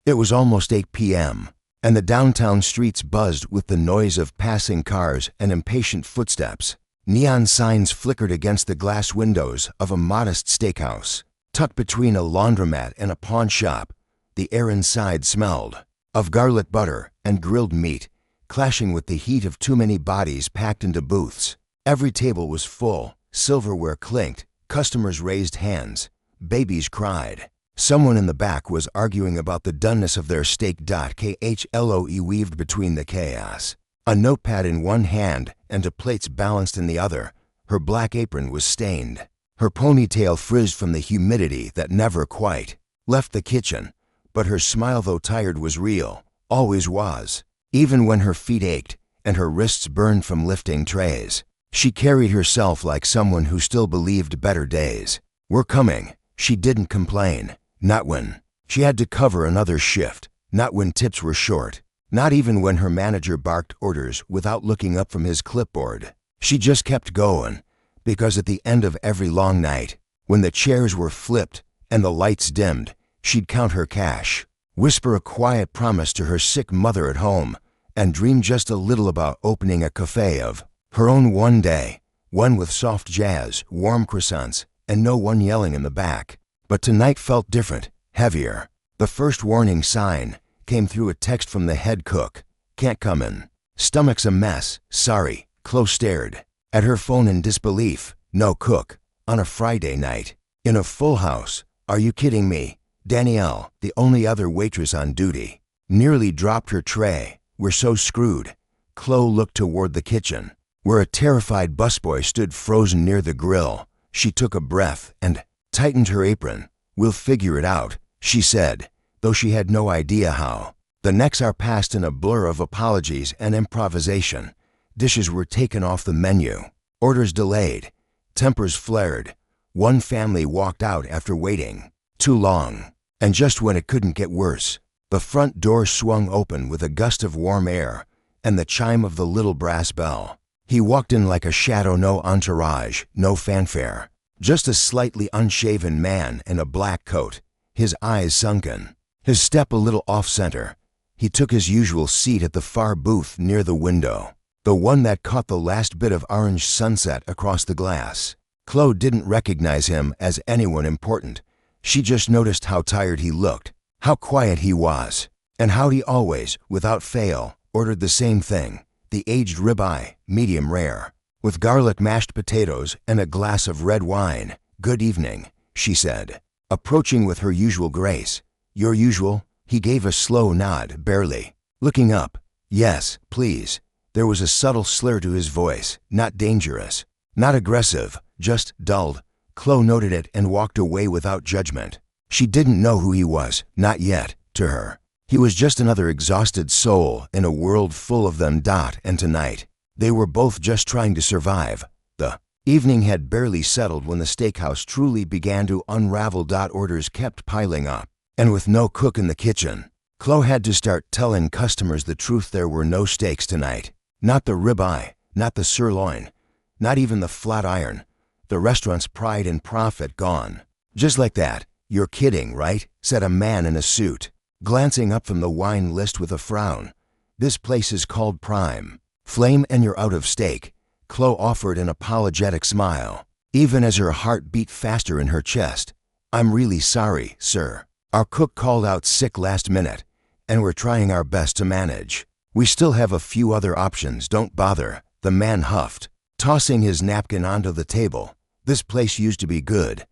It was almost 8 p.m., and the downtown streets buzzed with the noise of passing cars and impatient footsteps. Neon signs flickered against the glass windows of a modest steakhouse. Tucked between a laundromat and a pawn shop, the air inside smelled of garlic butter and grilled meat, clashing with the heat of too many bodies packed into booths. Every table was full, silverware clinked, customers raised hands, babies cried. Someone in the back was arguing about the doneness of their steak. Khloe weaved between the chaos. A notepad in one hand and two plates balanced in the other, her black apron was stained. Her ponytail frizzed from the humidity that never quite left the kitchen, but her smile, though tired, was real, always was. Even when her feet ached and her wrists burned from lifting trays, she carried herself like someone who still believed better days were coming. She didn't complain, not when she had to cover another shift, not when tips were short, not even when her manager barked orders without looking up from his clipboard. She just kept going, because at the end of every long night, when the chairs were flipped and the lights dimmed, she'd count her cash, whisper a quiet promise to her sick mother at home, and dream just a little about opening a café of her own one day, one with soft jazz, warm croissants, and no one yelling in the back. But tonight felt different, heavier. The first warning sign came through a text from the head cook. "Can't come in. Stomach's a mess. Sorry." Khloe stared at her phone in disbelief. No cook on a Friday night in a full house. Are you kidding me? Danielle, the only other waitress on duty, nearly dropped her tray. We're so screwed. Khloe looked toward the kitchen, where a terrified busboy stood frozen near the grill. She took a breath and tightened her apron. "We'll figure it out," she said, though she had no idea how. The next hour passed in a blur of apologies and improvisation. Dishes were taken off the menu, orders delayed, tempers flared. One family walked out after waiting too long. And just when it couldn't get worse, the front door swung open with a gust of warm air and the chime of the little brass bell. He walked in like a shadow, no entourage, no fanfare. Just a slightly unshaven man in a black coat, his eyes sunken, his step a little off-center. He took his usual seat at the far booth near the window, the one that caught the last bit of orange sunset across the glass. Khloe didn't recognize him as anyone important. She just noticed how tired he looked, how quiet he was, and how he always, without fail, ordered the same thing: the aged ribeye, medium rare, with garlic mashed potatoes and a glass of red wine. "Good evening," she said, approaching with her usual grace. "Your usual?" He gave a slow nod, barely looking up. "Yes, please." There was a subtle slur to his voice, not dangerous, not aggressive, just dulled. Khloe noted it and walked away without judgment. She didn't know who he was, not yet, to her. He was just another exhausted soul in a world full of them. And tonight, they were both just trying to survive. The evening had barely settled when the steakhouse truly began to unravel. Orders kept piling up, and with no cook in the kitchen, Khloe had to start telling customers the truth. There were no steaks tonight. Not the ribeye, not the sirloin, not even the flat iron. The restaurant's pride and profit gone. "Just like that. You're kidding, right?" said a man in a suit, glancing up from the wine list with a frown. "This place is called Prime Flame and you're out of steak." Khloe offered an apologetic smile, even as her heart beat faster in her chest. "I'm really sorry, sir. Our cook called out sick last minute, and we're trying our best to manage. We still have a few other options. Don't bother," the man huffed, tossing his napkin onto the table. "This place used to be good."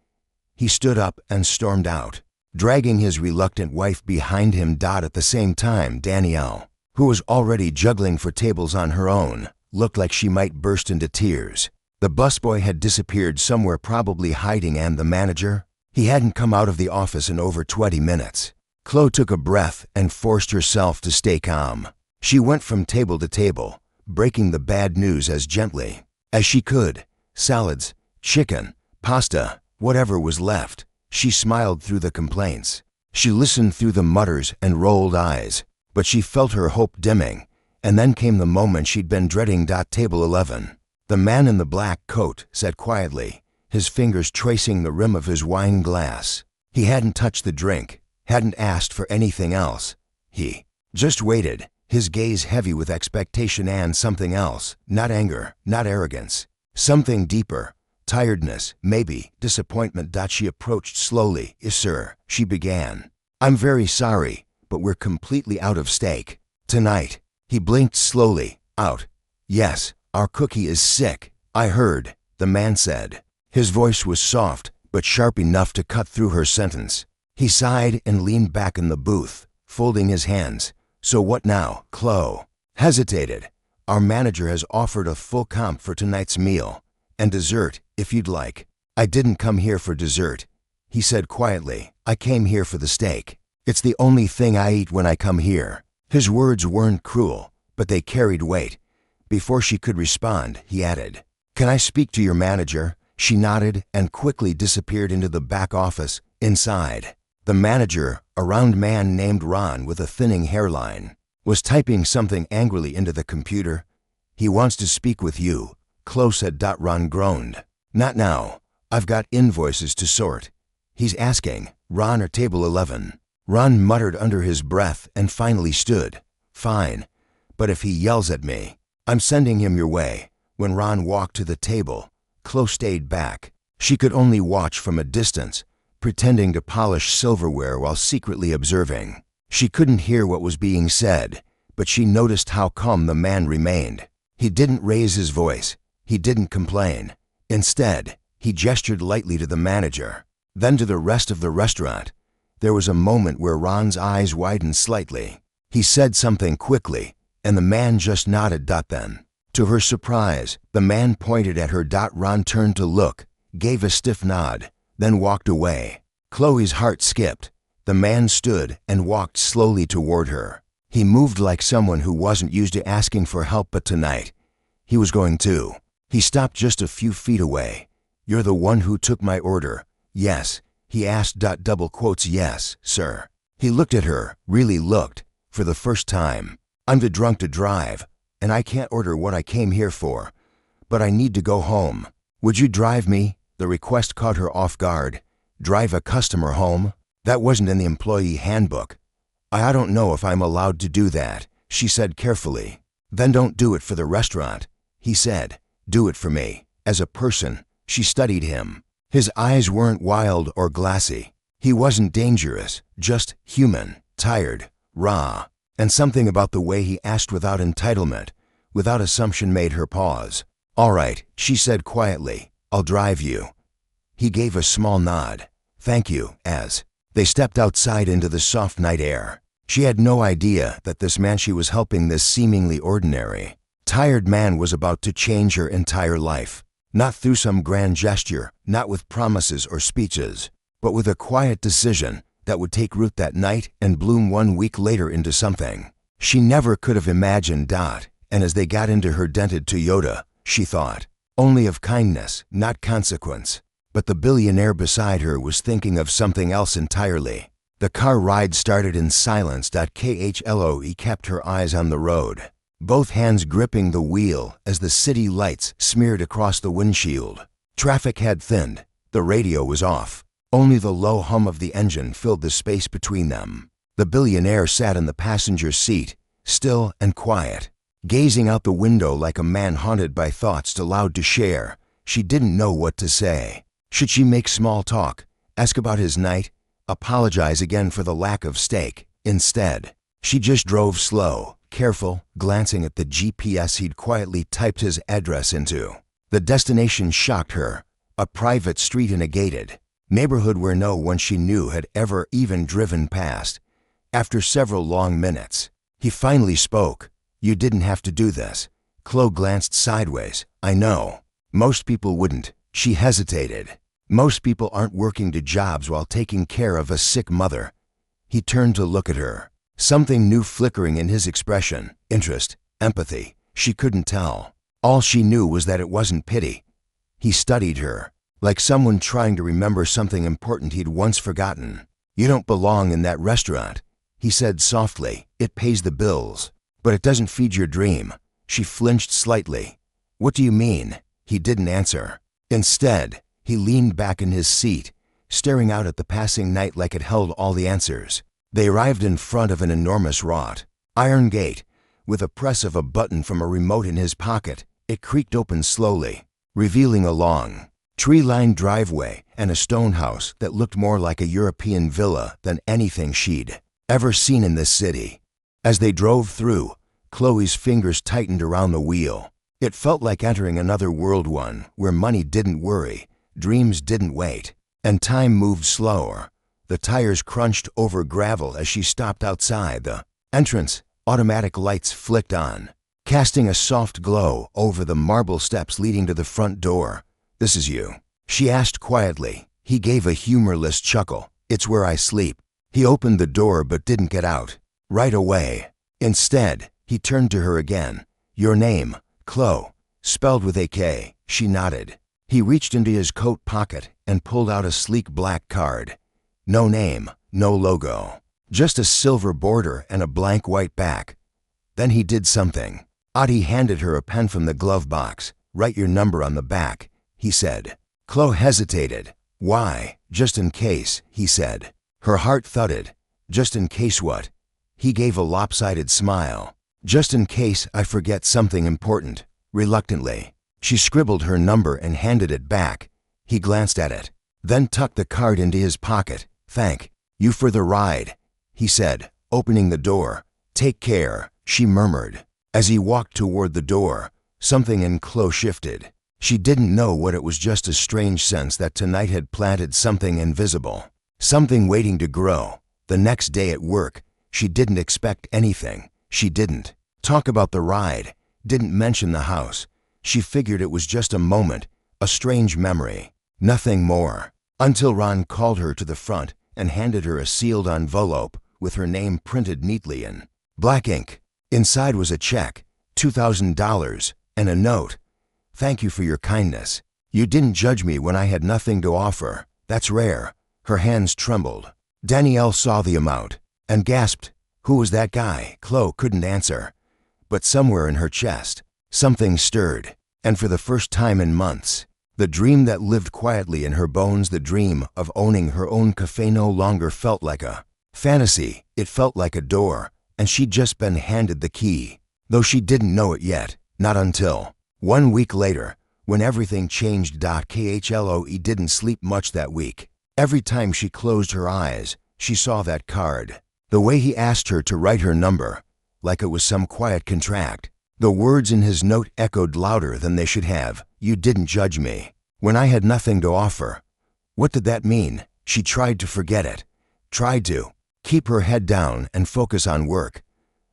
He stood up and stormed out, dragging his reluctant wife behind him. At the same time, Danielle, who was already juggling for tables on her own, looked like she might burst into tears. The busboy had disappeared somewhere, probably hiding, and the manager? He hadn't come out of the office in over 20 minutes. Khloe took a breath and forced herself to stay calm. She went from table to table, breaking the bad news as gently as she could. Salads, chicken, pasta, whatever was left. She smiled through the complaints. She listened through the mutters and rolled eyes, but she felt her hope dimming. And then came the moment she'd been dreading. Table 11. The man in the black coat sat quietly, his fingers tracing the rim of his wine glass. He hadn't touched the drink, hadn't asked for anything else. He just waited, his gaze heavy with expectation and something else, not anger, not arrogance. Something deeper, tiredness, maybe, disappointment. She approached slowly. Yes, sir, she began. I'm very sorry, but we're completely out of steak tonight. He blinked slowly. Out. Yes, our cookie is sick, I heard, the man said. His voice was soft, but sharp enough to cut through her sentence. He sighed and leaned back in the booth, folding his hands. So what now, khloe? Hesitated. Our manager has offered a full comp for tonight's meal. And dessert, if you'd like. I didn't come here for dessert, he said quietly. I came here for the steak. It's the only thing I eat when I come here. His words weren't cruel, but they carried weight. Before she could respond, he added, Can I speak to your manager? She nodded and quickly disappeared into the back office. Inside, the manager, a round man named Ron with a thinning hairline, was typing something angrily into the computer. He wants to speak with you, khloe said. Ron groaned. Not now. I've got invoices to sort. He's asking, Ron or table 11? Ron muttered under his breath and finally stood. Fine, but if he yells at me, I'm sending him your way. When Ron walked to the table, khloe stayed back. She could only watch from a distance, pretending to polish silverware while secretly observing. She couldn't hear what was being said, but she noticed how calm the man remained. He didn't raise his voice. He didn't complain. Instead, he gestured lightly to the manager, then to the rest of the restaurant. There was a moment where Ron's eyes widened slightly. He said something quickly, and the man just nodded. Then, to her surprise, the man pointed at her. Ron turned to look, gave a stiff nod, then walked away. Khloe's heart skipped. The man stood and walked slowly toward her. He moved like someone who wasn't used to asking for help, but tonight, he was going to. He stopped just a few feet away. You're the one who took my order? Yes, he asked. Double quotes. Yes, sir. He looked at her, really looked, for the first time. I'm too drunk to drive, and I can't order what I came here for. But I need to go home. Would you drive me? The request caught her off guard. Drive a customer home? That wasn't in the employee handbook. I don't know if I'm allowed to do that, she said carefully. Then don't do it for the restaurant, he said. Do it for me. As a person. She studied him. His eyes weren't wild or glassy. He wasn't dangerous, just human, tired, raw. And something about the way he asked without entitlement, without assumption, made her pause. All right, she said quietly. I'll drive you. He gave a small nod. Thank you. As they stepped outside into the soft night air, she had no idea that this man she was helping, this seemingly ordinary, tired man, was about to change her entire life. Not through some grand gesture, not with promises or speeches, but with a quiet decision that would take root that night and bloom 1 week later into something she never could have imagined. And as they got into her dented Toyota, she thought only of kindness, not consequence. But the billionaire beside her was thinking of something else entirely. The car ride started in silence. Khloe kept her eyes on the road, both hands gripping the wheel as the city lights smeared across the windshield. Traffic had thinned. The radio was off. Only the low hum of the engine filled the space between them. The billionaire sat in the passenger seat, still and quiet, gazing out the window like a man haunted by thoughts too loud to share. She didn't know what to say. Should she make small talk, ask about his night, apologize again for the lack of steak? Instead, she just drove slow, careful, glancing at the GPS he'd quietly typed his address into. The destination shocked her, a private street in a gated neighborhood where no one she knew had ever even driven past. After several long minutes, he finally spoke. You didn't have to do this. Khloe glanced sideways. I know. Most people wouldn't. She hesitated. Most people aren't working 2 jobs while taking care of a sick mother. He turned to look at her, something new flickering in his expression. Interest, empathy. She couldn't tell. All she knew was that it wasn't pity. He studied her, like someone trying to remember something important he'd once forgotten. You don't belong in that restaurant, he said softly. It pays the bills, but it doesn't feed your dream. She flinched slightly. What do you mean? He didn't answer. Instead, he leaned back in his seat, staring out at the passing night like it held all the answers. They arrived in front of an enormous wrought iron gate. With a press of a button from a remote in his pocket, it creaked open slowly, revealing a long, tree-lined driveway and a stone house that looked more like a European villa than anything she'd ever seen in this city. As they drove through, Khloe's fingers tightened around the wheel. It felt like entering another world, one where money didn't worry, dreams didn't wait, and time moved slower. The tires crunched over gravel as she stopped outside the entrance. Automatic lights flicked on, casting a soft glow over the marble steps leading to the front door. "This is you?" she asked quietly. He gave a humorless chuckle. "It's where I sleep." He opened the door but didn't get out right away. Instead, he turned to her again. "Your name, Khloe, spelled with a K." She nodded. He reached into his coat pocket and pulled out a sleek black card. No name, no logo, just a silver border and a blank white back. Then he did something odd. He handed her a pen from the glove box. "Write your number on the back," he said. Khloe hesitated. "Why?" "Just in case," he said. Her heart thudded. "Just in case what?" He gave a lopsided smile. "Just in case I forget something important." Reluctantly, she scribbled her number and handed it back. He glanced at it, then tucked the card into his pocket. "Thank you for the ride," he said, opening the door. "Take care," she murmured. As he walked toward the door, something in Khloe shifted. She didn't know what it was, just a strange sense that tonight had planted something invisible, something waiting to grow. The next day at work, she didn't expect anything. She didn't talk about the ride, didn't mention the house. She figured it was just a moment, a strange memory, nothing more. Until Ron called her to the front and handed her a sealed envelope with her name printed neatly in black ink. Inside was a check, $2,000, and a note. "Thank you for your kindness. You didn't judge me when I had nothing to offer. That's rare." Her hands trembled. Danielle saw the amount and gasped. Who was that guy? Khloe couldn't answer. But somewhere in her chest, something stirred. And for the first time in months, the dream that lived quietly in her bones, the dream of owning her own café, no longer felt like a fantasy. It felt like a door, and she'd just been handed the key, though she didn't know it yet, not until 1 week later, when everything changed. Khloe didn't sleep much that week. Every time she closed her eyes, she saw that card. The way he asked her to write her number, like it was some quiet contract. The words in his note echoed louder than they should have. "You didn't judge me when I had nothing to offer." What did that mean? She tried to forget it, tried to keep her head down and focus on work.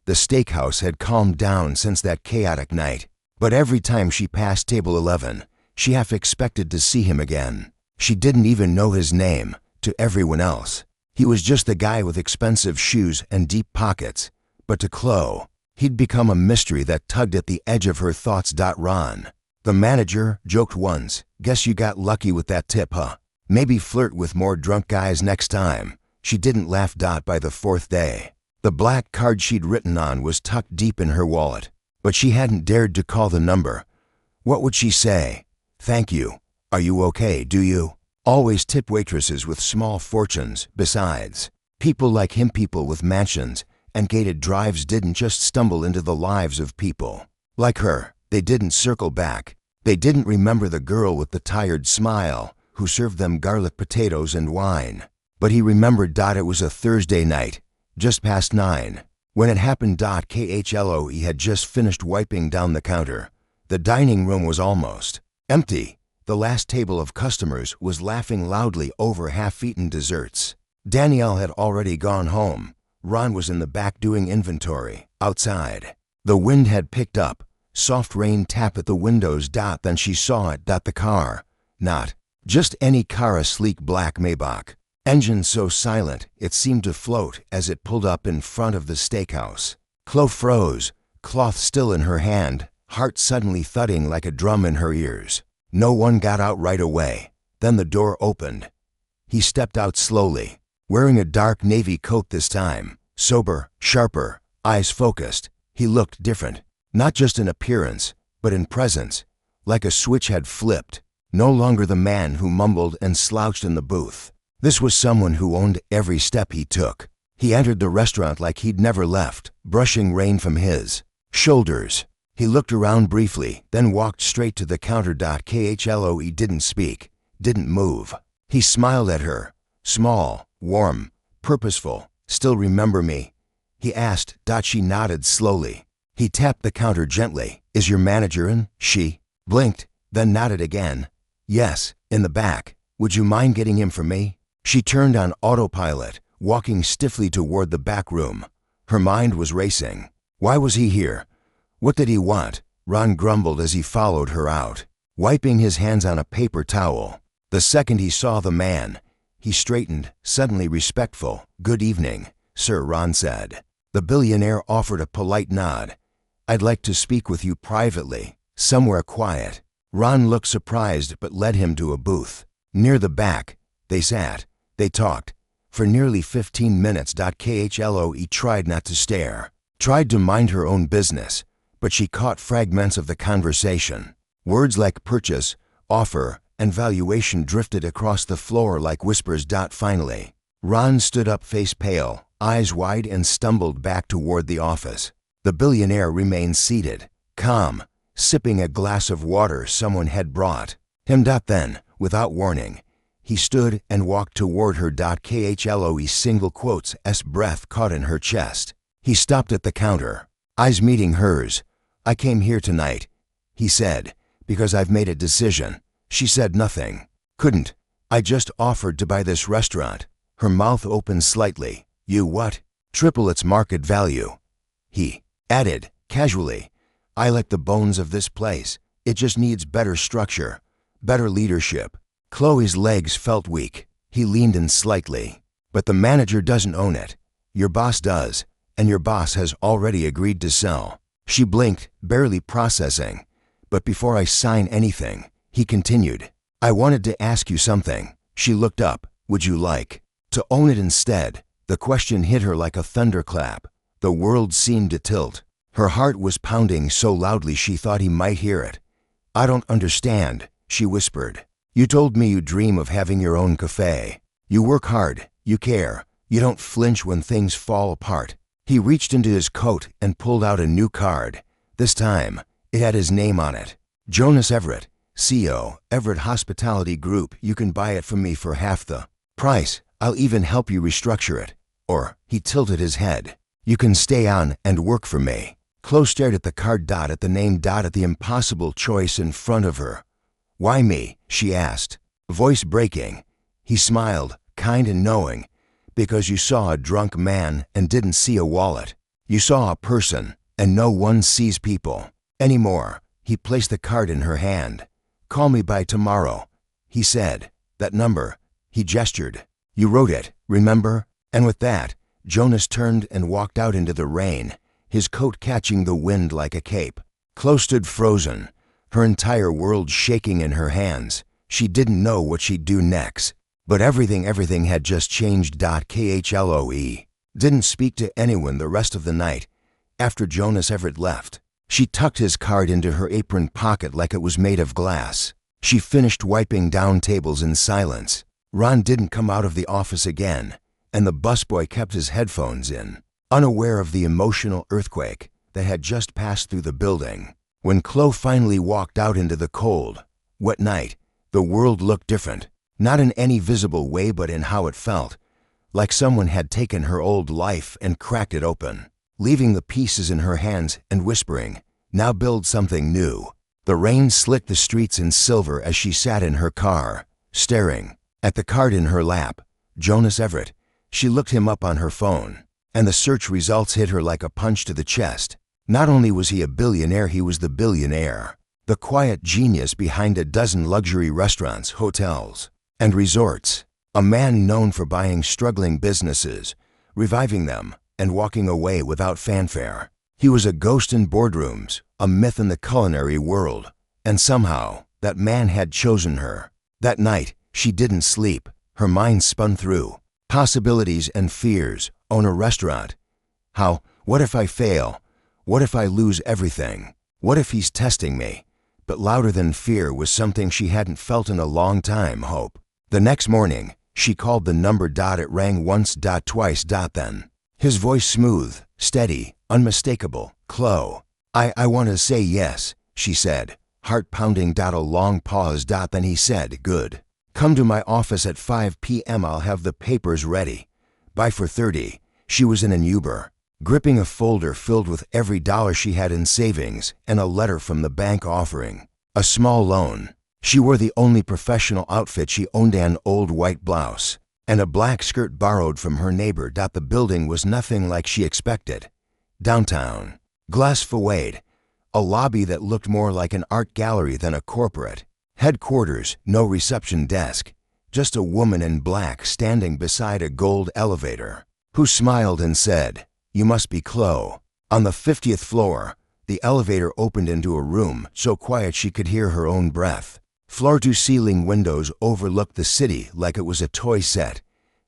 The steakhouse had calmed down since that chaotic night, but every time she passed table 11, she half expected to see him again. She didn't even know his name. To everyone else, he was just the guy with expensive shoes and deep pockets. But to Khloe, he'd become a mystery that tugged at the edge of her thoughts. Ron, the manager, joked once, "Guess you got lucky with that tip, huh? Maybe flirt with more drunk guys next time." She didn't laugh. By the fourth day, the black card she'd written on was tucked deep in her wallet, but she hadn't dared to call the number. What would she say? "Thank you. Are you okay? Do you always tip waitresses with small fortunes?" Besides, people like him, people with mansions and gated drives, didn't just stumble into the lives of people like her. They didn't circle back. They didn't remember the girl with the tired smile who served them garlic potatoes and wine. But he remembered. It was a Thursday night, just past 9, when it happened. Khloe had just finished wiping down the counter. The dining room was almost empty. The last table of customers was laughing loudly over half-eaten desserts. Danielle had already gone home. Ron was in the back doing inventory. Outside, the wind had picked up. Soft rain tapped at the windows. Then she saw it. The car. Not just any car, a sleek black Maybach. Engine so silent it seemed to float as it pulled up in front of the steakhouse. Khloe froze, cloth still in her hand, heart suddenly thudding like a drum in her ears. No one got out right away. Then the door opened. He stepped out slowly, wearing a dark navy coat this time. Sober, sharper, eyes focused. He looked different, not just in appearance, but in presence. Like a switch had flipped. No longer the man who mumbled and slouched in the booth. This was someone who owned every step he took. He entered the restaurant like he'd never left, brushing rain from his shoulders. He looked around briefly, then walked straight to the counter. Khloe didn't speak, didn't move. He smiled at her, small, warm, purposeful. Still remember me? He asked. She nodded slowly. He tapped the counter gently. Is your manager in? She blinked, then nodded again. Yes, in the back. Would you mind getting him for me? She turned on autopilot, walking stiffly toward the back room. Her mind was racing. Why was he here? What did he want? Ron grumbled as he followed her out, wiping his hands on a paper towel. The second he saw the man, he straightened, suddenly respectful. Good evening, sir, Ron said. The billionaire offered a polite nod. I'd like to speak with you privately, somewhere quiet. Ron looked surprised but led him to a booth. Near the back, they sat. They talked. For nearly 15 minutes. Khloe tried not to stare, tried to mind her own business, but she caught fragments of the conversation. Words like purchase, offer, and valuation drifted across the floor like whispers. Finally, Ron stood up, face pale, eyes wide, and stumbled back toward the office. The billionaire remained seated, calm, sipping a glass of water someone had brought him. Then, without warning, he stood and walked toward her. Khloe's single quotes s breath caught in her chest. He stopped at the counter, eyes meeting hers. I came here tonight, he said, because I've made a decision. She said nothing. Couldn't. I just offered to buy this restaurant. Her mouth opened slightly. You what? Triple its market value. He added, casually. I like the bones of this place. It just needs better structure, better leadership. Khloe's legs felt weak. He leaned in slightly. But the manager doesn't own it. Your boss does, and your boss has already agreed to sell. She blinked, barely processing. But before I sign anything, he continued, I wanted to ask you something. She looked up. Would you like to own it instead? The question hit her like a thunderclap. The world seemed to tilt. Her heart was pounding so loudly she thought he might hear it. I don't understand, she whispered. You told me you dream of having your own café. You work hard, you care, you don't flinch when things fall apart. He reached into his coat and pulled out a new card. This time, it had his name on it. Jonas Everett, CEO, Everett Hospitality Group. You can buy it from me for half the price. I'll even help you restructure it. Or, he tilted his head. You can stay on and work for me. Khloe stared at the card. At the name. At the impossible choice in front of her. Why me? She asked, voice breaking. He smiled, kind and knowing. Because you saw a drunk man and didn't see a wallet. You saw a person, and no one sees people anymore. He placed the card in her hand. Call me by tomorrow, he said. That number, he gestured. You wrote it, remember? And with that, Jonas turned and walked out into the rain, his coat catching the wind like a cape. Khloe stood frozen, her entire world shaking in her hands. She didn't know what she'd do next. But everything had just changed. Khloe didn't speak to anyone the rest of the night. After Jonas Everett left, she tucked his card into her apron pocket like it was made of glass. She finished wiping down tables in silence. Ron didn't come out of the office again, and the busboy kept his headphones in, unaware of the emotional earthquake that had just passed through the building. When Khloe finally walked out into the cold, wet night, the world looked different. Not in any visible way, but in how it felt, like someone had taken her old life and cracked it open, leaving the pieces in her hands and whispering, now build something new. The rain slicked the streets in silver as she sat in her car, staring at the card in her lap. Jonas Everett. She looked him up on her phone, and the search results hit her like a punch to the chest. Not only was he a billionaire, he was the billionaire, the quiet genius behind a dozen luxury restaurants, hotels, and resorts. A man known for buying struggling businesses, reviving them, and walking away without fanfare. He was a ghost in boardrooms, a myth in the culinary world, and somehow that man had chosen her. That night, she didn't sleep. Her mind spun through possibilities and fears. Own a restaurant. How? What if I fail? What if I lose everything? What if he's testing me? But louder than fear was something she hadn't felt in a long time, hope. The next morning, She called the number. It rang once. Twice. Then. His voice smooth, steady, unmistakable. "Khloe. I want to say yes," she said, heart pounding. A long pause. Then he said, "Good. Come to my office at 5 p.m. I'll have the papers ready." By 4:30, she was in an Uber, gripping a folder filled with every dollar she had in savings and a letter from the bank offering a small loan. She wore the only professional outfit she owned, an old white blouse and a black skirt borrowed from her neighbor. The building was nothing like she expected. Downtown, glass facade, a lobby that looked more like an art gallery than a corporate headquarters. No reception desk, just a woman in black standing beside a gold elevator, who smiled and said, "You must be Khloe." On the 50th floor, the elevator opened into a room so quiet she could hear her own breath. Floor-to-ceiling windows overlooked the city like it was a toy set.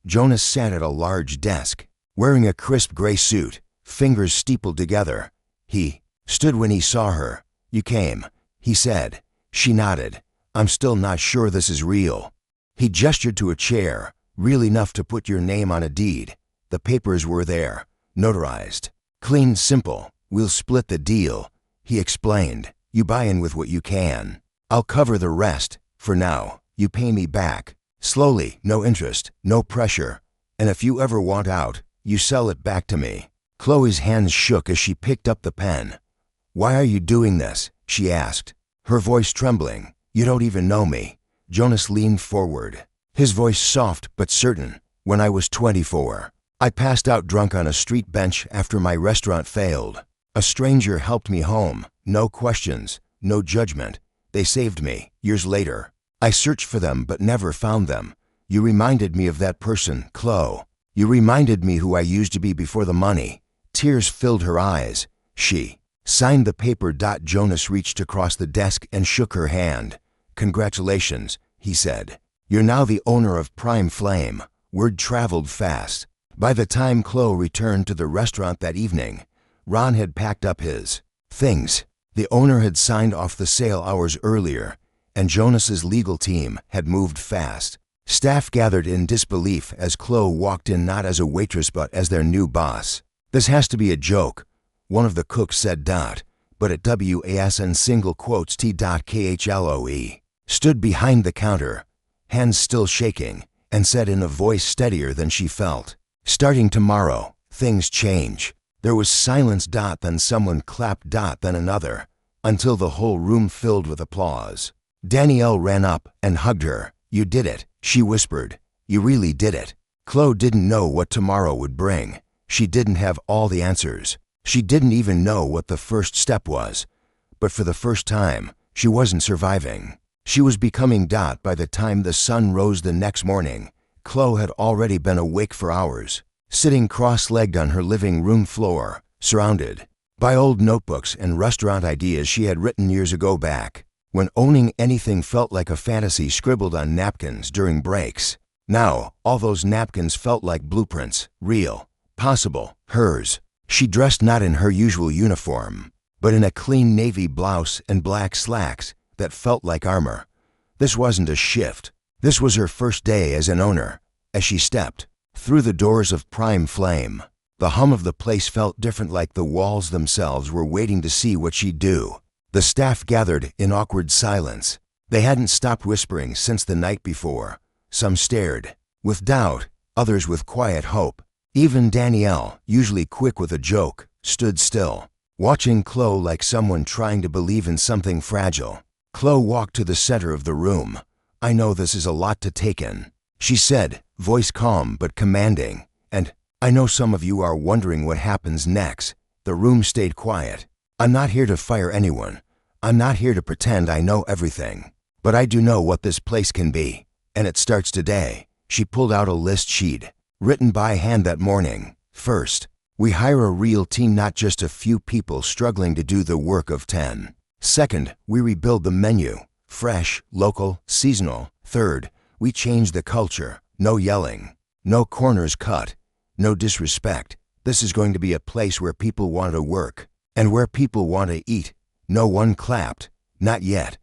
Jonas sat at a large desk, wearing a crisp gray suit, fingers steepled together. He stood when he saw her. "You came," he said. She nodded. "I'm still not sure this is real." He gestured to a chair. "Real enough to put your name on a deed. The papers were there, notarized. Clean, simple. We'll split the deal," he explained. "You buy in with what you can. I'll cover the rest. For now, you pay me back. Slowly, no interest, no pressure. And if you ever want out, you sell it back to me." Khloe's hands shook as she picked up the pen. "Why are you doing this?" she asked, her voice trembling. "You don't even know me." Jonas leaned forward, his voice soft but certain. "When I was 24, I passed out drunk on a street bench after my restaurant failed. A stranger helped me home. No questions, no judgment. They saved me. Years later, I searched for them but never found them. You reminded me of that person, Khloe. You reminded me who I used to be before the money." Tears filled her eyes. She signed the paper. Jonas reached across the desk and shook her hand. "Congratulations," he said. "You're now the owner of Prime Flame." Word traveled fast. By the time Khloe returned to the restaurant that evening, Ron had packed up his things. The owner had signed off the sale hours earlier, and Jonas's legal team had moved fast. Staff gathered in disbelief as Khloe walked in, not as a waitress but as their new boss. "This has to be a joke," one of the cooks said. But at WAS and single quotes T.KHLOE stood behind the counter, hands still shaking, and said in a voice steadier than she felt, "Starting tomorrow, things change." There was silence. Then someone clapped. Then another, until the whole room filled with applause. Danielle ran up and hugged her. "You did it," she whispered. "You really did it." Khloe didn't know what tomorrow would bring. She didn't have all the answers. She didn't even know what the first step was. But for the first time, she wasn't surviving. She was becoming. By the time the sun rose the next morning, Khloe had already been awake for hours, sitting cross-legged on her living room floor, surrounded by old notebooks and restaurant ideas she had written years ago, back when owning anything felt like a fantasy, scribbled on napkins during breaks. Now, all those napkins felt like blueprints, real, possible, hers. She dressed not in her usual uniform, but in a clean navy blouse and black slacks that felt like armor. This wasn't a shift. This was her first day as an owner. As she stepped through the doors of Prime Flame, the hum of the place felt different, like the walls themselves were waiting to see what she'd do. The staff gathered in awkward silence. They hadn't stopped whispering since the night before. Some stared with doubt, others with quiet hope. Even Danielle, usually quick with a joke, stood still, watching Khloe like someone trying to believe in something fragile. Khloe walked to the center of the room. "I know this is a lot to take in," she said, voice calm but commanding. "And I know some of you are wondering what happens next." The room stayed quiet. "I'm not here to fire anyone. I'm not here to pretend I know everything. But I do know what this place can be. And it starts today." She pulled out a list sheet, written by hand that morning. "First, we hire a real team, not just a few people struggling to do the work of 10. Second, we rebuild the menu, fresh, local, seasonal. Third, we change the culture. No yelling, no corners cut, no disrespect. This is going to be a place where people want to work and where people want to eat." No one clapped, not yet.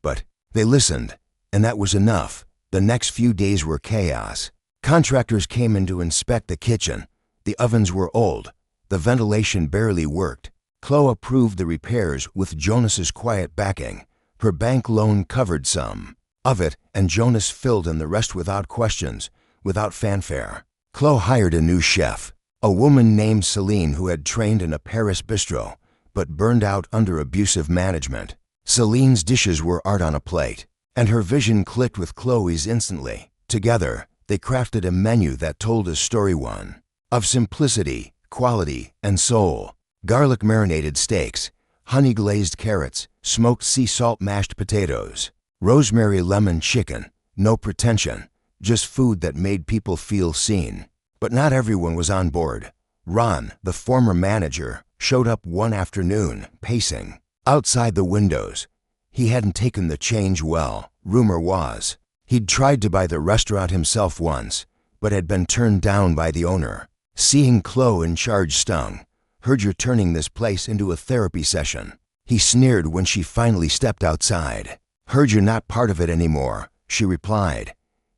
But they listened, and that was enough. The next few days were chaos. Contractors came in to inspect the kitchen. The ovens were old. The ventilation barely worked. Khloe approved the repairs with Jonas's quiet backing. Her bank loan covered some of it, and Jonas filled in the rest without questions, without fanfare. Khloe hired a new chef, a woman named Celine who had trained in a Paris bistro, but burned out under abusive management. Celine's dishes were art on a plate, and her vision clicked with Khloe's instantly. Together, they crafted a menu that told a story, one of simplicity, quality, and soul. Garlic marinated steaks, honey glazed carrots, smoked sea salt mashed potatoes, rosemary lemon chicken. No pretension, just food that made people feel seen. But not everyone was on board. Ron, the former manager, showed up one afternoon, pacing outside the windows. He hadn't taken the change well, rumor was. He'd tried to buy the restaurant himself once, but had been turned down by the owner. Seeing Khloe in charge stung. Heard you're turning this place into a therapy session. He sneered when she finally stepped outside. Heard you're not part of it anymore, she replied.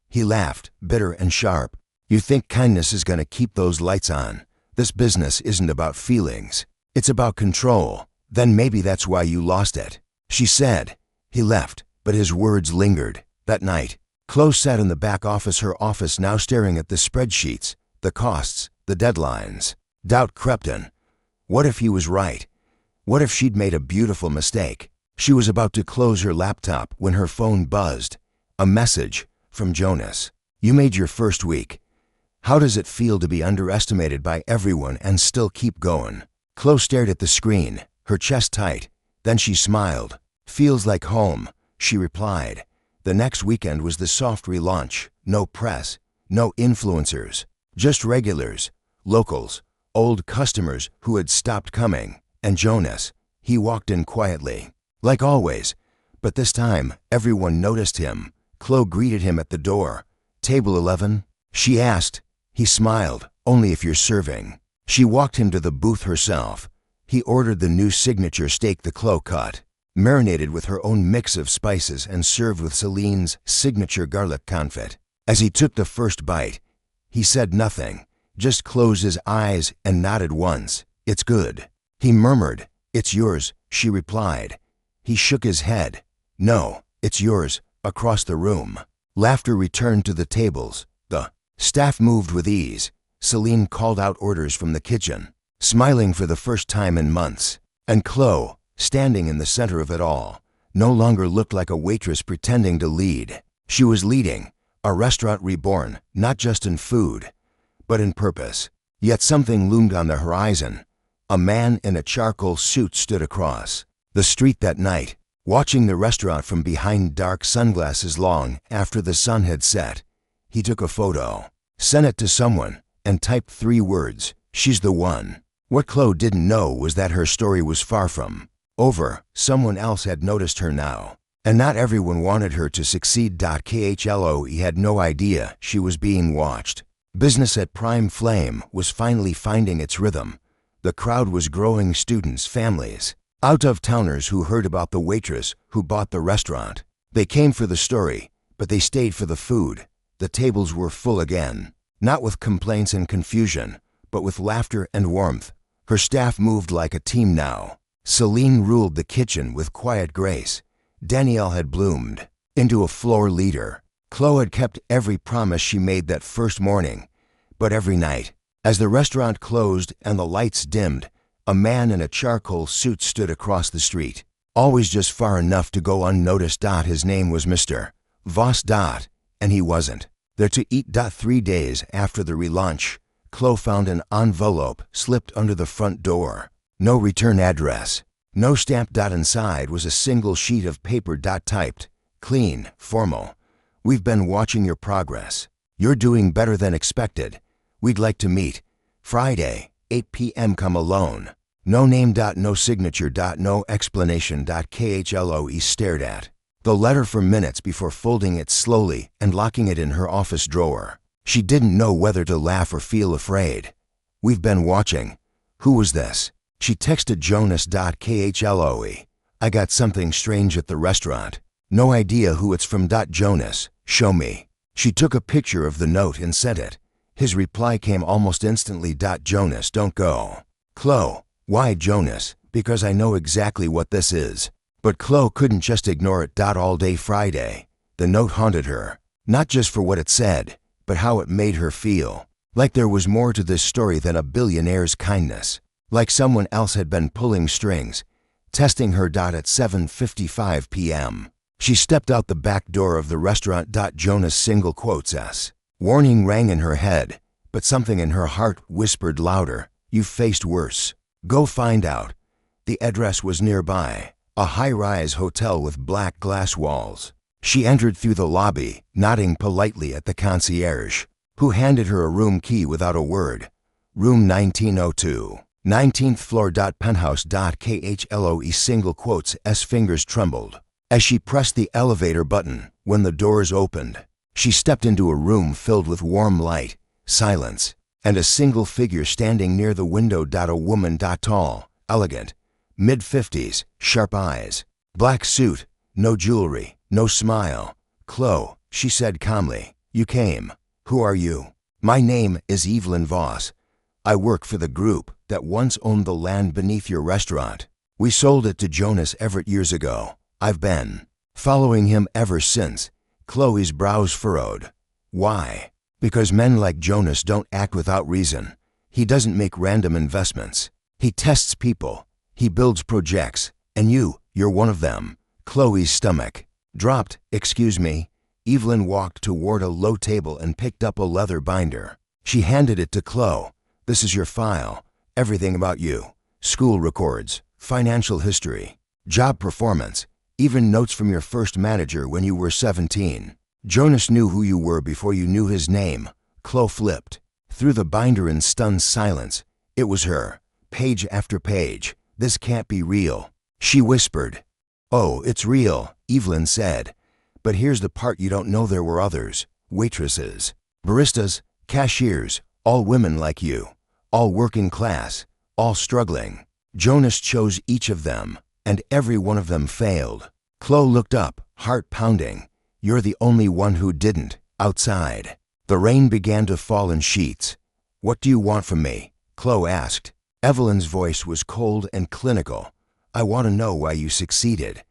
He laughed, bitter and sharp. You think kindness is going to keep those lights on? This business isn't about feelings. It's about control. Then maybe that's why you lost it, she said. He left, but his words lingered. That night, Khloe sat in the back office, her office now staring at the spreadsheets, the costs, the deadlines. Doubt crept in. What if he was right? What if she'd made a beautiful mistake? She was about to close her laptop when her phone buzzed. A message from Jonas. You made your first week. How does it feel to be underestimated by everyone and still keep going? Khloe stared at the screen, her chest tight. Then she smiled. Feels like home, she replied. The next weekend was the soft relaunch. No press, no influencers, just regulars, locals, old customers who had stopped coming. And Jonas, he walked in quietly, like always, but this time everyone noticed him. Khloe greeted him at the door. Table 11? She asked. He smiled. Only if you're serving. She walked him to the booth herself. He ordered the new signature steak the Khloe cut, marinated with her own mix of spices and served with Celine's signature garlic confit. As he took the first bite, he said nothing, just closed his eyes and nodded once. It's good. He murmured. It's yours, she replied. He shook his head. No, it's yours, across the room. Laughter returned to the tables. The staff moved with ease. Celine called out orders from the kitchen, smiling for the first time in months. And Khloe, standing in the center of it all, no longer looked like a waitress pretending to lead. She was leading, a restaurant reborn, not just in food, but in purpose. Yet something loomed on the horizon. A man in a charcoal suit stood across the street that night, watching the restaurant from behind dark sunglasses long after the sun had set. He took a photo, sent it to someone, and typed 3 words, she's the one. What Khloe didn't know was that her story was far from over. Someone else had noticed her now, and not everyone wanted her to succeed. Khloe had no idea she was being watched. Business at prime flame was finally finding its rhythm. The crowd was growing, students, families, out-of-towners who heard about the waitress who bought the restaurant. They came for the story, but they stayed for the food. The tables were full again, not with complaints and confusion, but with laughter and warmth. Her staff moved like a team now. Celine ruled the kitchen with quiet grace. Danielle had bloomed into a floor leader. Khloe had kept every promise she made that first morning, but every night, as the restaurant closed and the lights dimmed, a man in a charcoal suit stood across the street, always just far enough to go unnoticed. His name was Mr. Voss. And he wasn't there to eat. 3 days after the relaunch, Khloe found an envelope slipped under the front door. No return address, no stamp. Inside was a single sheet of paper. Typed, clean, formal. We've been watching your progress. You're doing better than expected. We'd like to meet. Friday, 8 p.m. Come alone. No name. No signature. No explanation. Khloe stared at the letter for minutes before folding it slowly and locking it in her office drawer. She didn't know whether to laugh or feel afraid. We've been watching. Who was this? She texted Jonas. Khloe. I got something strange at the restaurant. No idea who it's from. Jonas, show me. She took a picture of the note and sent it. His reply came almost instantly. Jonas, don't go. Khloe, why Jonas? Because I know exactly what this is. But Khloe couldn't just ignore it. All day Friday, the note haunted her, not just for what it said, but how it made her feel. Like there was more to this story than a billionaire's kindness. Like someone else had been pulling strings, testing her. At 7:55 p.m., she stepped out the back door of the restaurant. Jonas single quotes S. Warning rang in her head, but something in her heart whispered louder, you've faced worse. Go find out. The address was nearby, a high-rise hotel with black glass walls. She entered through the lobby, nodding politely at the concierge, who handed her a room key without a word. Room 1902, 19th floor. Penthouse. Khloe single quotes S. Fingers trembled as she pressed the elevator button. When the doors opened, she stepped into a room filled with warm light, silence, and a single figure standing near the window. A woman. Tall, elegant, mid-50s, sharp eyes, black suit, no jewelry, no smile. Khloe, she said calmly, you came. Who are you? My name is Evelyn Voss. I work for the group that once owned the land beneath your restaurant. We sold it to Jonas Everett years ago. I've been following him ever since. Khloe's brows furrowed. Why? Because men like Jonas don't act without reason. He doesn't make random investments. He tests people. He builds projects. And you're one of them. Khloe's stomach dropped. Excuse me. Evelyn walked toward a low table and picked up a leather binder. She handed it to Khloe. This is your file. Everything about you. School records, financial history, job performance, even notes from your first manager when you were 17. Jonas knew who you were before you knew his name. Khloe flipped through the binder in stunned silence. It was her, page after page. This can't be real, she whispered. Oh, it's real, Evelyn said. But here's the part you don't know. There were others. Waitresses, baristas, cashiers, all women like you, all working class, all struggling. Jonas chose each of them, and every one of them failed. Khloe looked up, heart pounding. You're the only one who didn't. Outside, the rain began to fall in sheets. What do you want from me? Khloe asked. Evelyn's voice was cold and clinical. I want to know why you succeeded.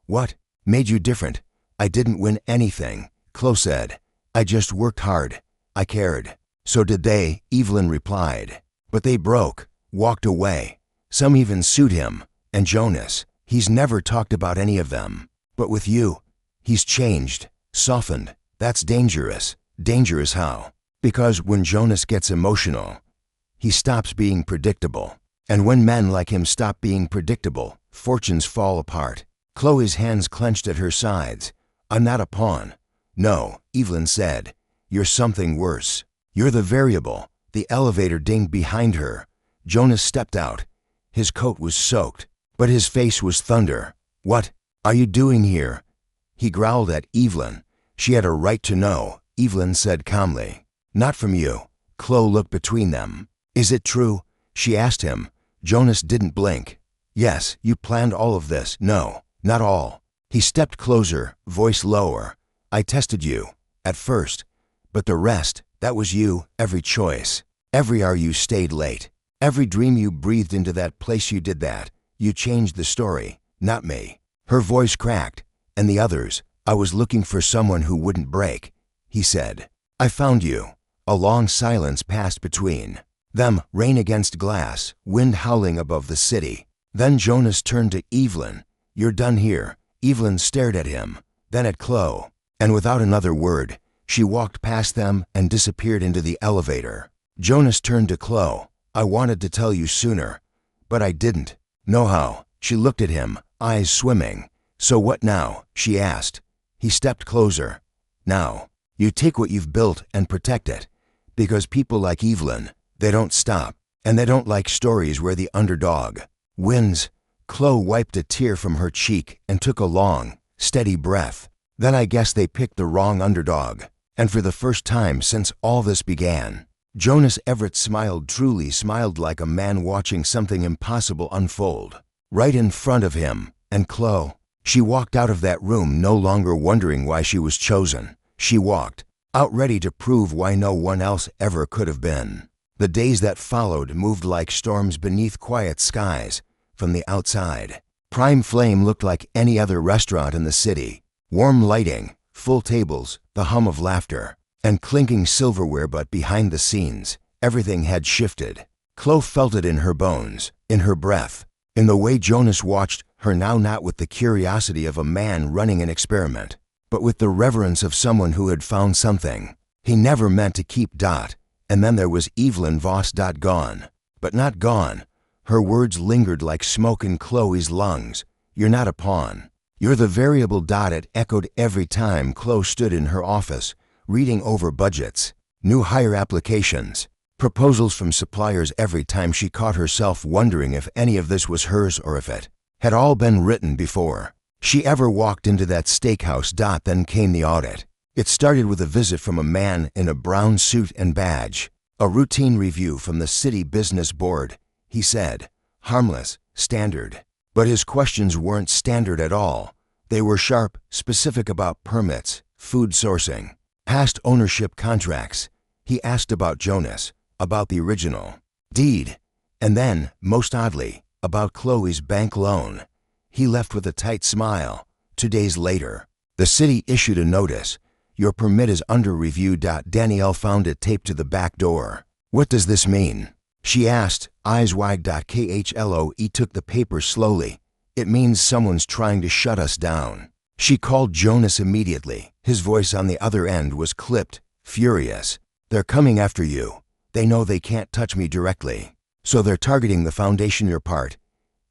What made you different? I didn't win anything, Khloe said. I just worked hard. I cared. So did they, Evelyn replied. But they broke, walked away. Some even sued him. And Jonas, he's never talked about any of them. But with you, he's changed, softened. That's dangerous. Dangerous how? Because when Jonas gets emotional, he stops being predictable. And when men like him stop being predictable, fortunes fall apart. Khloe's hands clenched at her sides. I'm not a pawn. No, Evelyn said. You're something worse. You're the variable. The elevator dinged behind her. Jonas stepped out. His coat was soaked, but his face was thunder. What are you doing here? He growled at Evelyn. She had a right to know, Evelyn said calmly. Not from you. Khloe looked between them. Is it true? She asked him. Jonas didn't blink. Yes, you planned all of this. No, not all. He stepped closer, voice lower. I tested you, at first. But the rest, that was you, every choice. Every hour you stayed late. Every dream you breathed into that place, you did that. You changed the story, not me. Her voice cracked. And the others, I was looking for someone who wouldn't break. He said, I found you. A long silence passed between them, rain against glass, wind howling above the city. Then Jonas turned to Evelyn. You're done here. Evelyn stared at him, then at Khloe. And without another word, she walked past them and disappeared into the elevator. Jonas turned to Khloe. I wanted to tell you sooner, but I didn't. Know how? She looked at him, eyes swimming. So what now? She asked. He stepped closer. Now, you take what you've built and protect it. Because people like Evelyn, they don't stop. And they don't like stories where the underdog wins. Khloe wiped a tear from her cheek and took a long, steady breath. Then I guess they picked the wrong underdog. And for the first time since all this began, Jonas Everett smiled, truly smiled, like a man watching something impossible unfold right in front of him. And Khloe, She walked out of that room no longer wondering why she was chosen. She walked out ready to prove why no one else ever could have been. The days that followed moved like storms beneath quiet skies. From the outside, Prime Flame looked like any other restaurant in the city. Warm lighting, full tables, the hum of laughter, and clinking silverware, but behind the scenes, everything had shifted. Khloe felt it in her bones, in her breath, in the way Jonas watched her now, not with the curiosity of a man running an experiment, but with the reverence of someone who had found something he never meant to keep. And then there was Evelyn Voss. Gone, but not gone. Her words lingered like smoke in Khloe's lungs. You're not a pawn. You're the variable. It echoed every time Khloe stood in her office, reading over budgets, new hire applications, proposals from suppliers. Every time she caught herself wondering if any of this was hers or if it had all been written before she ever walked into that steakhouse. Then came the audit. It started with a visit from a man in a brown suit and badge. A routine review from the city business board, he said. Harmless, standard. But his questions weren't standard at all. They were sharp, specific about permits, food sourcing, past ownership contracts. He asked about Jonas, about the original deed, and then, most oddly, about Khloe's bank loan. He left with a tight smile. 2 days later, the city issued a notice. Your permit is under review. Danielle found it taped to the back door. What does this mean? She asked, eyes wide. Khloe took the paper slowly. It means someone's trying to shut us down. She called Jonas immediately. His voice on the other end was clipped, furious. They're coming after you. They know they can't touch me directly, so they're targeting the foundation. Your part.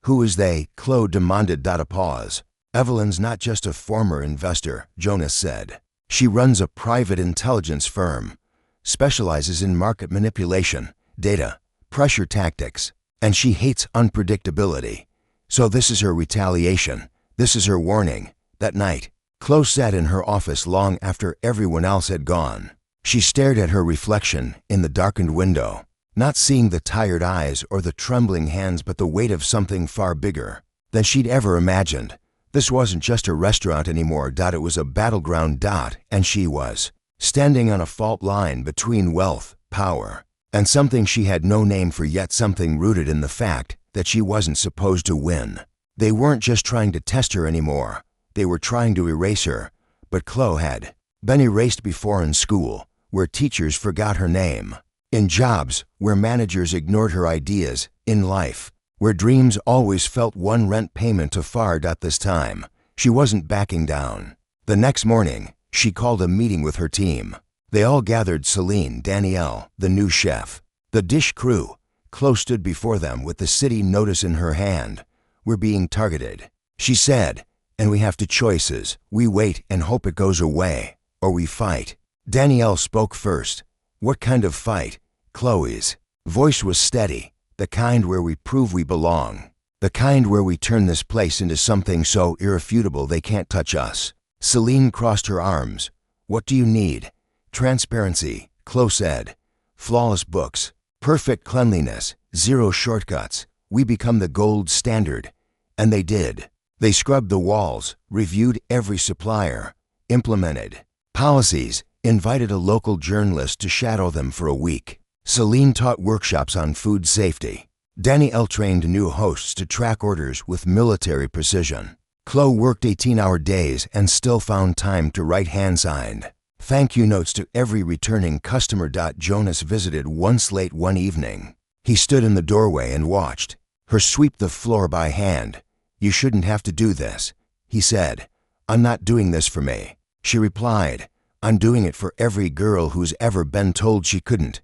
Who is they? Khloe demanded. A pause. Evelyn's not just a former investor, Jonas said. She runs a private intelligence firm, specializes in market manipulation, data, pressure tactics, and she hates unpredictability. So this is her retaliation. This is her warning. That night, Khloe sat in her office long after everyone else had gone. She stared at her reflection in the darkened window, not seeing the tired eyes or the trembling hands, but the weight of something far bigger than she'd ever imagined. This wasn't just a restaurant anymore. It was a battleground. And she was standing on a fault line between wealth, power, and something she had no name for, yet something rooted in the fact that she wasn't supposed to win. They weren't just trying to test her anymore. They were trying to erase her. But Khloe had been erased before, in school, where teachers forgot her name, in jobs where managers ignored her ideas, in life where dreams always felt one rent payment too far. This time, she wasn't backing down. The next morning, she called a meeting with her team. They all gathered. Celine, Danielle, the new chef, the dish crew. Khloe stood before them with the city notice in her hand. We're being targeted, she said, and we have two choices. We wait and hope it goes away, or we fight. Danielle spoke first. What kind of fight? Khloe's voice was steady. The kind where we prove we belong. The kind where we turn this place into something so irrefutable they can't touch us. Celine crossed her arms. What do you need? Transparency, Khloe said. Flawless books, perfect cleanliness, zero shortcuts. We become the gold standard. And they did. They scrubbed the walls, reviewed every supplier, implemented policies, invited a local journalist to shadow them for a week. Celine taught workshops on food safety. Danielle trained new hosts to track orders with military precision. Khloe worked 18-hour days and still found time to write hand-signed thank you notes to every returning customer. Jonas visited once late one evening. He stood in the doorway and watched her sweep the floor by hand. You shouldn't have to do this, he said. I'm not doing this for me, she replied. I'm doing it for every girl who's ever been told she couldn't.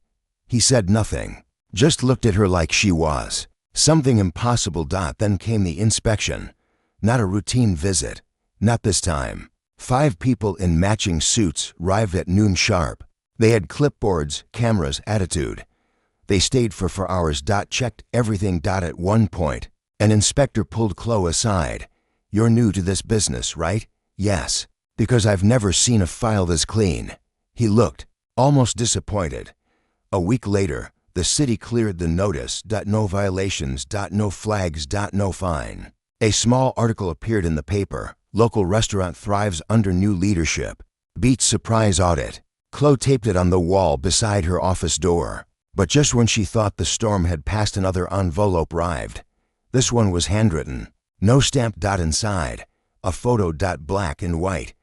He said nothing, just looked at her like she was something impossible. Then came the inspection. Not a routine visit. Not this time. 5 people in matching suits arrived at noon sharp. They had clipboards, cameras, attitude. They stayed for 4 hours. Checked everything. At one point, an inspector pulled Khloe aside. You're new to this business, right? Yes. Because I've never seen a file this clean. He looked almost disappointed. A week later, the city cleared the notice. No violations. No flags. No fine. A small article appeared in the paper. Local restaurant thrives under new leadership. Beats surprise audit. Khloe taped it on the wall beside her office door. But just when she thought the storm had passed, another envelope arrived. This one was handwritten. No stamp. Inside. A photo. Black and white.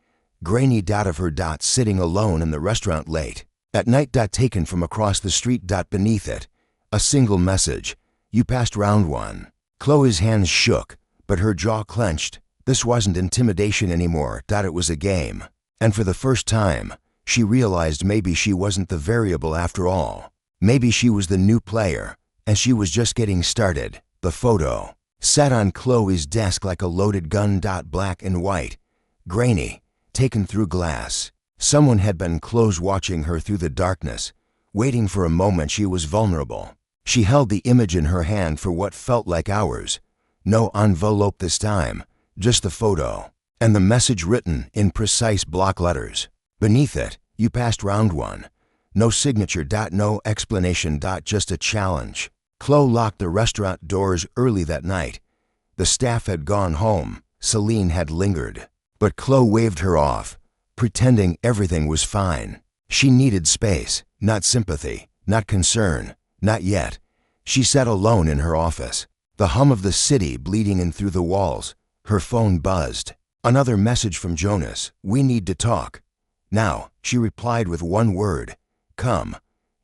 Grainy. Of her. Sitting alone in the restaurant late at night. Taken from across the street. Beneath it, a single message. You passed round one. Khloe's hands shook, but her jaw clenched. This wasn't intimidation anymore. It was a game. And for the first time, she realized maybe she wasn't the variable after all. Maybe she was the new player, and she was just getting started. The photo sat on Khloe's desk like a loaded gun. Black and white. Grainy. Taken through glass. Someone had been close, watching her through the darkness, waiting for a moment she was vulnerable. She held the image in her hand for what felt like hours. No envelope this time, just the photo, and the message written in precise block letters. Beneath it, you passed round one. No signature. No explanation. Just a challenge. Khloe locked the restaurant doors early that night. The staff had gone home. Celine had lingered. But Khloe waved her off, pretending everything was fine. She needed space, not sympathy, not concern, not yet. She sat alone in her office, the hum of the city bleeding in through the walls. Her phone buzzed. Another message from Jonas. We need to talk. Now, she replied with one word. Come.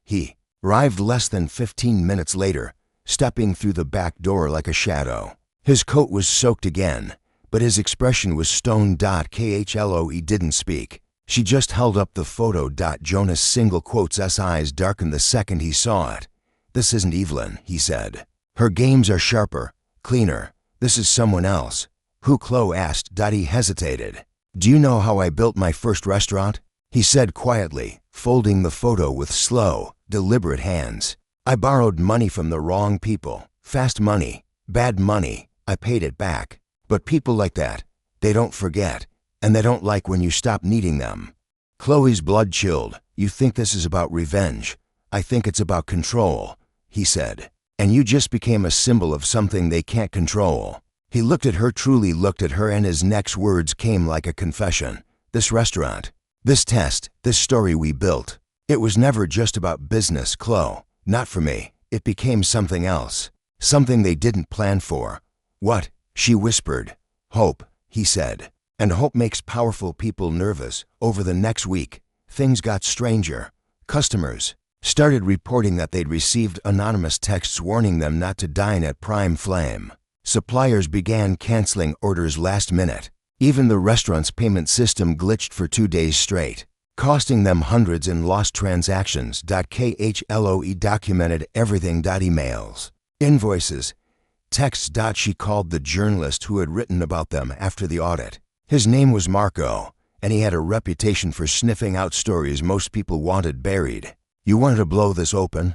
He arrived less than 15 minutes later, stepping through the back door like a shadow. His coat was soaked again, but his expression was stone. Khloe didn't speak. She just held up the photo. Jonas single quotes. Eyes darkened the second he saw it. This isn't Evelyn, he said. Her games are sharper, cleaner. This is someone else. Who? Khloe asked. He hesitated. Do you know how I built my first restaurant? He said quietly, folding the photo with slow, deliberate hands. I borrowed money from the wrong people. Fast money, bad money. I paid it back. But people like that, they don't forget, and they don't like when you stop needing them. Khloe's blood chilled. You think this is about revenge? I think it's about control, he said. And you just became a symbol of something they can't control. He looked at her, truly looked at her, and his next words came like a confession. This restaurant, this test, this story we built, it was never just about business, Khloe. Not for me. It became something else. Something they didn't plan for. What? She whispered. Hope, he said. And hope makes powerful people nervous. Over the next week, things got stranger. Customers started reporting that they'd received anonymous texts warning them not to dine at Prime Flame. Suppliers began canceling orders last minute. Even the restaurant's payment system glitched for 2 days straight, costing them hundreds in lost transactions. Khloe documented everything. Emails, invoices, texts. She called the journalist who had written about them after the audit. His name was Marco, and he had a reputation for sniffing out stories most people wanted buried. You wanted to blow this open?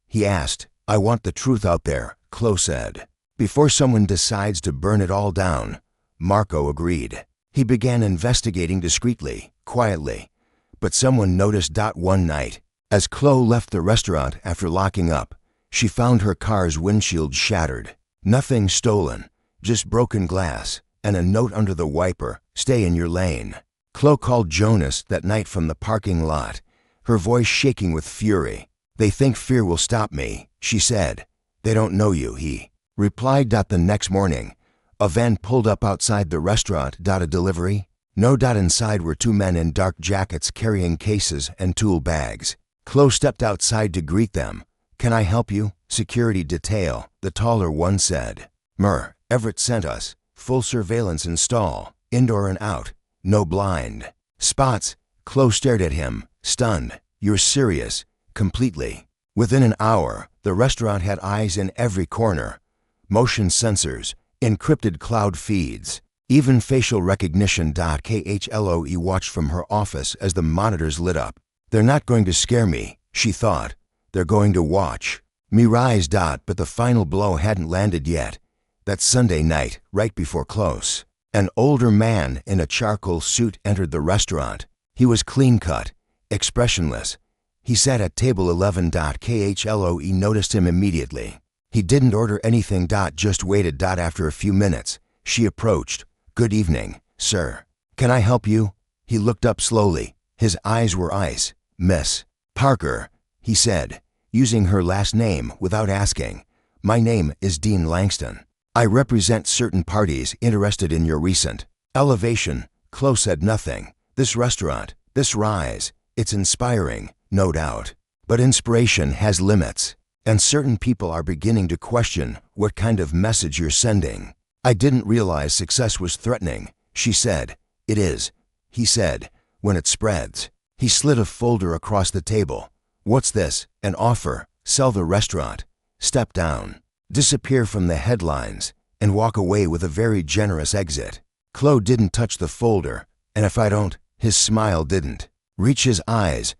He asked. I want the truth out there, Khloe said. Before someone decides to burn it all down. Marco agreed. He began investigating discreetly, quietly. But someone noticed. One night, as Khloe left the restaurant after locking up, she found her car's windshield shattered. Nothing stolen, just broken glass, and a note under the wiper, stay in your lane. Khloe called Jonas that night from the parking lot, her voice shaking with fury. They think fear will stop me, she said. They don't know you, he replied. The next morning, a van pulled up outside the restaurant. A delivery? No. Inside were 2 men in dark jackets carrying cases and tool bags. Khloe stepped outside to greet them. Can I help you? Security detail, the taller one said. Everett sent us. Full surveillance install, indoor and out. No blind spots. Khloe stared at him, stunned. You're serious? Completely. Within an hour, the restaurant had eyes in every corner. Motion sensors, encrypted cloud feeds, even facial recognition. Khloe watched from her office as the monitors lit up. They're not going to scare me, she thought. They're going to watch me rise. But the final blow hadn't landed yet. That Sunday night, right before close, an older man in a charcoal suit entered the restaurant. He was clean-cut, expressionless. He sat at table 11. Khloe noticed him immediately. He didn't order anything. Just waited. After a few minutes, she approached. Good evening, "Sir, can I help you?" He looked up slowly. His eyes were ice. "Miss Parker," he said, using her last name without asking. "My name is Dean Langston. I represent certain parties interested in your recent elevation." Khloe said nothing. "This restaurant, this rise, it's inspiring, no doubt. But inspiration has limits, and certain people are beginning to question what kind of message you're sending." "I didn't realize success was threatening," she said. "It is," he said, "when it spreads." He slid a folder across the table. "What's this? An offer? Sell the restaurant? Step down. Disappear from the headlines and walk away with a very generous exit." Khloe didn't touch the folder, and if I don't, his smile didn't reach his eyes.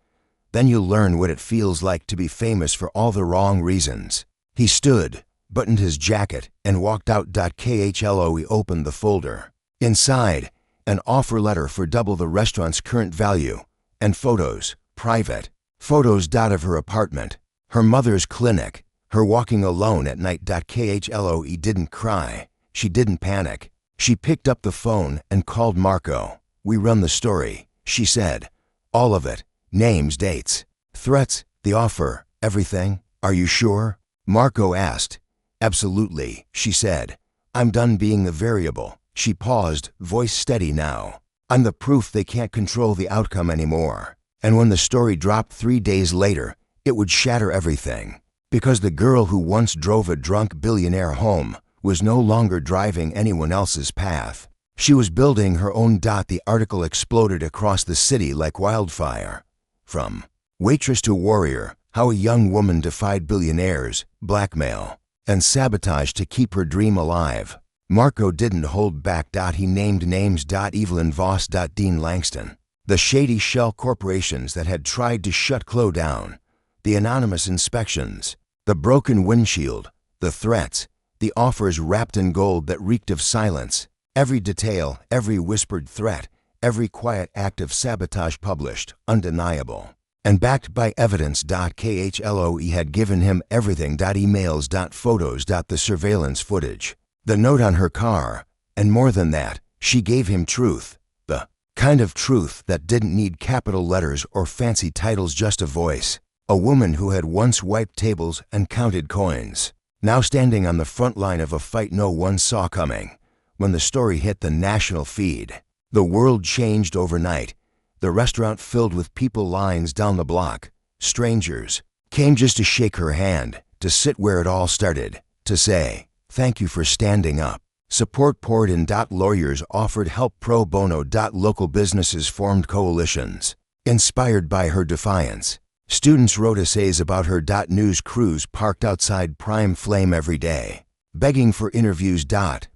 "Then you'll learn what it feels like to be famous for all the wrong reasons." He stood, buttoned his jacket, and walked out. Khloe opened the folder. Inside, an offer letter for double the restaurant's current value, and photos, private photos. Of her apartment, her mother's clinic, her walking alone at night. Khloe didn't cry. She didn't panic. She picked up the phone and called Marco. "We run the story," she said. "All of it. Names, dates, threats, the offer, everything. Are you sure?" Marco asked. "Absolutely," she said. "I'm done being the variable." She paused, voice steady now. "I'm the proof they can't control the outcome anymore." And when the story dropped 3 days later, it would shatter everything. Because the girl who once drove a drunk billionaire home was no longer driving anyone else's path. She was building her own. The article exploded across the city like wildfire. From Waitress to Warrior, how a young woman defied billionaires, blackmail, and sabotage to keep her dream alive. Marco didn't hold back. He named names. Evelyn Voss. Dean Langston. The shady shell corporations that had tried to shut Khloe down. The anonymous inspections. The broken windshield. The threats. The offers wrapped in gold that reeked of silence. Every detail, every whispered threat, every quiet act of sabotage published, undeniable, and backed by evidence. Khloe had given him everything. Emails. Photos. The surveillance footage. The note on her car. And more than that, she gave him truth. The kind of truth that didn't need capital letters or fancy titles, just a voice. A woman who had once wiped tables and counted coins, now standing on the front line of a fight no one saw coming. When the story hit the national feed, the world changed overnight. The restaurant filled with people, lines down the block. Strangers came just to shake her hand, to sit where it all started, to say, "Thank you for standing up." Support poured in. Lawyers offered help pro bono. Local businesses formed coalitions, inspired by her defiance. Students wrote essays about her. News crews parked outside Prime Flame every day, begging for interviews.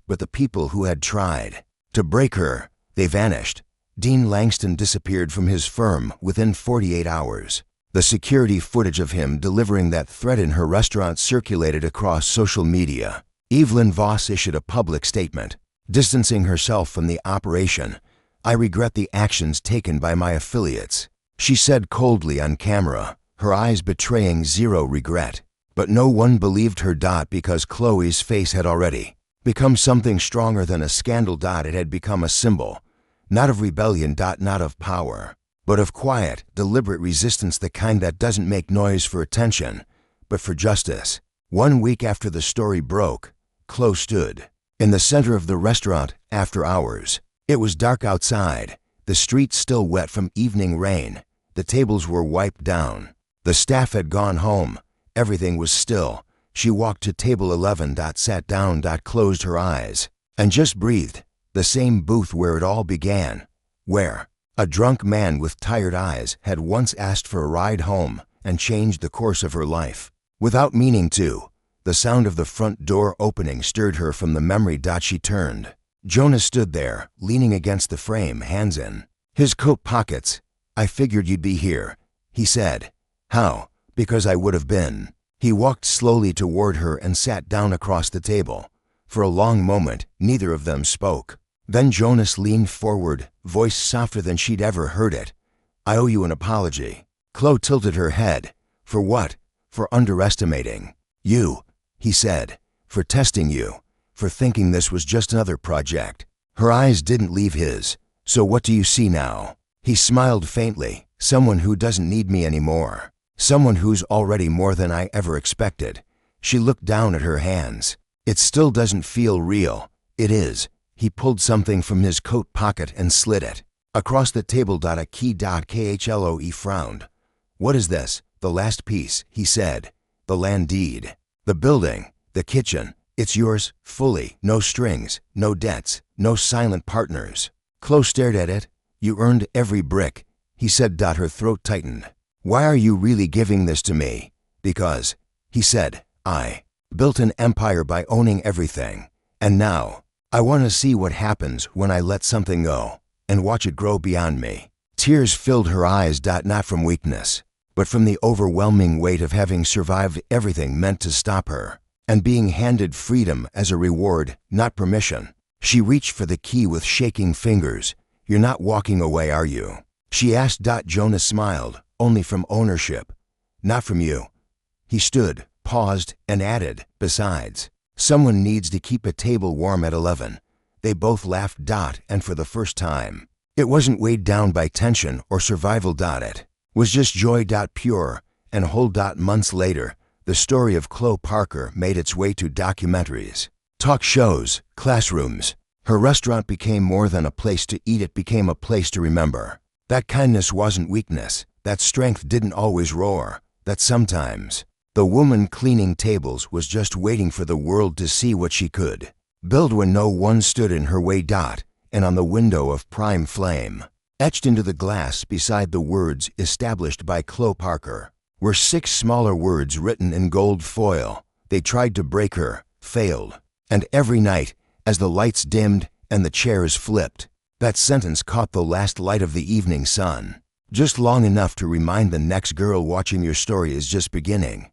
But the people who had tried to break her, they vanished. Dean Langston disappeared from his firm within 48 hours. The security footage of him delivering that threat in her restaurant circulated across social media. Evelyn Voss issued a public statement, distancing herself from the operation. "I regret the actions taken by my affiliates," she said coldly on camera, her eyes betraying zero regret. But no one believed her. Because Khloe's face had already become something stronger than a scandal. It had become a symbol, not of rebellion, not of power, but of quiet, deliberate resistance, the kind that doesn't make noise for attention, but for justice. 1 week after the story broke, Khloe stood in the center of the restaurant after hours. It was dark outside, the streets still wet from evening rain. The tables were wiped down. The staff had gone home. Everything was still. She walked to table 11. Sat down. Closed her eyes and just breathed. The same booth where it all began, where a drunk man with tired eyes had once asked for a ride home and changed the course of her life. Without meaning to, the sound of the front door opening stirred her from the memory. She turned. Jonas stood there, leaning against the frame, hands in his coat pockets. "I figured you'd be here," he said. "How?" "Because I would have been." He walked slowly toward her and sat down across the table. For a long moment, neither of them spoke. Then Jonas leaned forward, voice softer than she'd ever heard it. "I owe you an apology." Khloe tilted her head. "For what?" "For underestimating you," he said. "For testing you. For thinking this was just another project." Her eyes didn't leave his. So what do you see now? He smiled faintly. Someone who doesn't need me anymore. Someone who's already more than I ever expected. She looked down at her hands. It still doesn't feel real. It is. He pulled something from his coat pocket and slid it. Across the table. A key. Khloe frowned. What is this? The last piece, he said. The land deed. The building. The kitchen. It's yours, fully. No strings. No debts. No silent partners. Khloe stared at it. You earned every brick, he said. Her throat tightened. Why are you really giving this to me? Because, he said, I built an empire by owning everything. And now, I want to see what happens when I let something go and watch it grow beyond me. Tears filled her eyes. Not from weakness, but from the overwhelming weight of having survived everything meant to stop her, and being handed freedom as a reward, not permission. She reached for the key with shaking fingers. You're not walking away, are you? She asked. Jonas smiled. Only from ownership. Not from you. He stood, paused, and added, besides, someone needs to keep a table warm at 11. They both laughed. And for the first time, it wasn't weighed down by tension or survival. It was just joy. Pure and whole. Months later, the story of Khloe Parker made its way to documentaries, talk shows, classrooms. Her restaurant became more than a place to eat. It became a place to remember. That kindness wasn't weakness. That strength didn't always roar. That sometimes, the woman cleaning tables was just waiting for the world to see what she could build when no one stood in her way. And on the window of prime flame, etched into the glass beside the words established by Khloe Parker, were 6 smaller words written in gold foil. They tried to break her, failed. And every night, as the lights dimmed and the chairs flipped, that sentence caught the last light of the evening sun, just long enough to remind the next girl watching your story is just beginning.